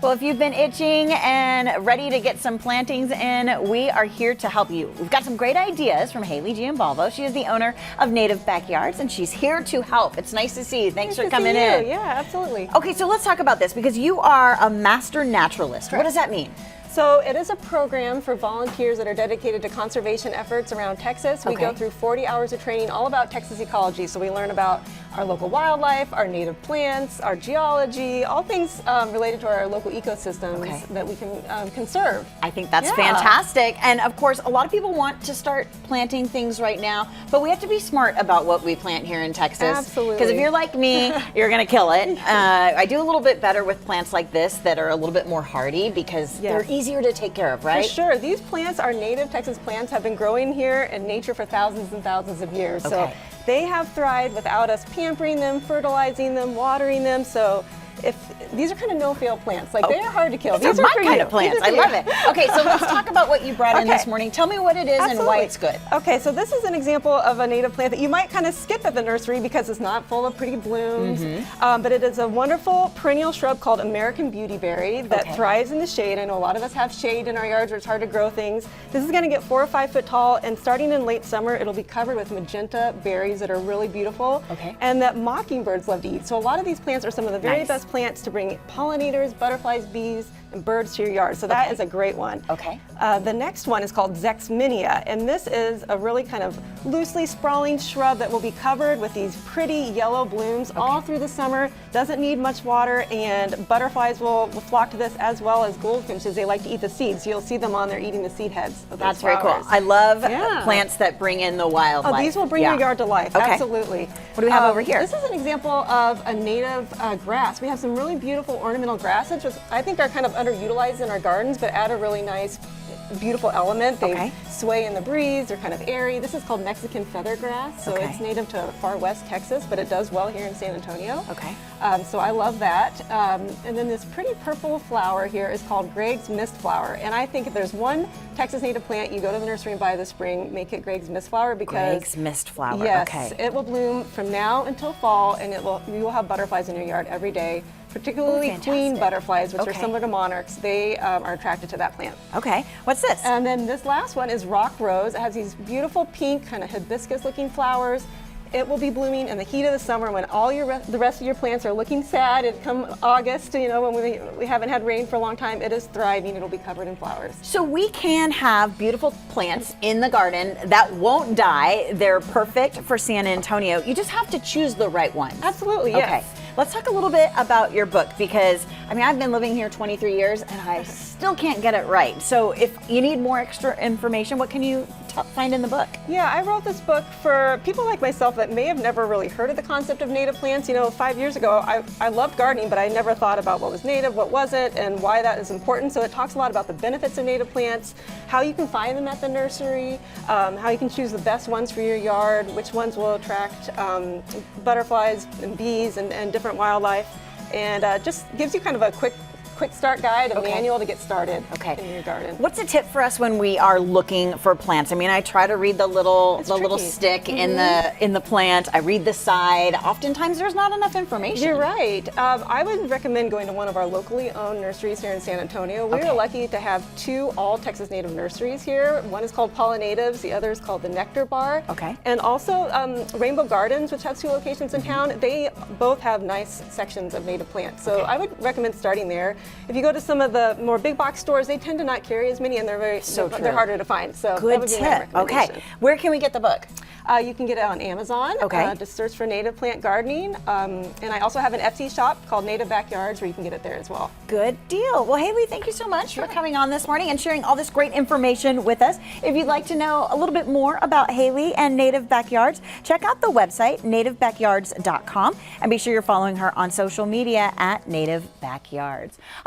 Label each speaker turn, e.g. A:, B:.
A: Well, if you've been itching and ready to get some plantings in, we are here to help you. We've got some great ideas from Haley Giambalvo. She is the owner of Native Backyards, and she's here to help. It's nice to see you. Thanks for coming in.
B: Yeah, absolutely.
A: Okay, so let's talk about this because you are a master naturalist. What does that mean?
B: So it is a program for volunteers that are dedicated to conservation efforts around Texas. We go through 40 hours of training all about Texas ecology. So we learn about our local wildlife, our native plants, our geology, all things related to our local ecosystems that we can conserve.
A: I think that's fantastic. And of course, a lot of people want to start planting things right now, but we have to be smart about what we plant here in Texas.
B: Absolutely.
A: Because if you're like me, you're going to kill it. I do a little bit better with plants like this that are a little bit more hardy because they're easier to take care of, right?
B: For sure. These plants, our native Texas plants, have been growing here in nature for thousands and thousands of years. So they have thrived without us pampering them, fertilizing them, watering them. So if these are kind of no-fail plants, like they are hard to kill.
A: These are my kind of plants. I love it. Okay, so let's talk about what you brought in this morning. Tell me what it is and why it's good.
B: Okay, so this is an example of a native plant that you might kind of skip at the nursery because it's not full of pretty blooms, but it is a wonderful perennial shrub called American Beautyberry that thrives in the shade. I know a lot of us have shade in our yards where it's hard to grow things. This is going to get 4 or 5 foot tall, and starting in late summer, it'll be covered with magenta berries that are really beautiful and that mockingbirds love to eat. So a lot of these plants are some of the very best plants to bring pollinators, butterflies, bees, and birds to your yard. So that is a great one. The next one is called Zexminia, and this is a really kind of loosely sprawling shrub that will be covered with these pretty yellow blooms all through the summer. Doesn't need much water, and butterflies will flock to this as well as goldfinches. They like to eat the seeds. You'll see them on there eating the seed heads of those flowers.
A: Very cool. I love plants that bring in the wildlife.
B: Oh, these will bring your yard to life. Absolutely.
A: What do we have over here?
B: This is an example of a native grass. We have some really beautiful ornamental grasses, which I think are kind of underutilized in our gardens, but add a really nice, beautiful element. They sway in the breeze. They're kind of airy. This is called Mexican feathergrass. So it's native to far west Texas, but it does well here in San Antonio. So I love that. And then this pretty purple flower here is called Greg's Mist Flower. And I think if there's one Texas native plant you go to the nursery and buy this spring, make it Greg's Mist Flower because
A: Greg's Mist Flower.
B: Yes, it will bloom from now until fall, and you will have butterflies in your yard every day. Particularly queen butterflies, which are similar to monarchs. They are attracted to that plant.
A: What's this?
B: And then this last one is Rock Rose. It has these beautiful pink, kind of hibiscus-looking flowers. It will be blooming in the heat of the summer when all the rest of your plants are looking sad. And come August, you know, when we haven't had rain for a long time, it is thriving. It'll be covered in flowers.
A: So we can have beautiful plants in the garden that won't die. They're perfect for San Antonio. You just have to choose the right ones.
B: Absolutely, yes.
A: Let's talk a little bit about your book because, I mean, I've been living here 23 years and I still can't get it right. So if you need more extra information, what can you find in the book?
B: Yeah, I wrote this book for people like myself that may have never really heard of the concept of native plants. You know, 5 years ago, I loved gardening, but I never thought about what was native, what wasn't, and why that is important. So it talks a lot about the benefits of native plants, how you can find them at the nursery, how you can choose the best ones for your yard, which ones will attract butterflies and bees and different wildlife, and just gives you kind of a quick start guide, a manual to get started in your garden.
A: What's a tip for us when we are looking for plants? I mean, I try to read the little stick in the plant. I read the side. Oftentimes, there's not enough information.
B: You're right. I would recommend going to one of our locally owned nurseries here in San Antonio. We are lucky to have 2 all Texas native nurseries here. One is called Pollinatives. The other is called the Nectar Bar. And also Rainbow Gardens, which has 2 locations in town. They both have nice sections of native plants. So I would recommend starting there. If you go to some of the more big box stores, they tend to not carry as many, and they're they're harder to find. So that would be my recommendation.
A: Where can we get the book?
B: You can get it on Amazon. Just search for Native Plant Gardening. And I also have an Etsy shop called Native Backyards where you can get it there as well.
A: Good deal. Well, Haley, thank you so much for coming on this morning and sharing all this great information with us. If you'd like to know a little bit more about Haley and Native Backyards, check out the website, nativebackyards.com, and be sure you're following her on social media at Native Backyards.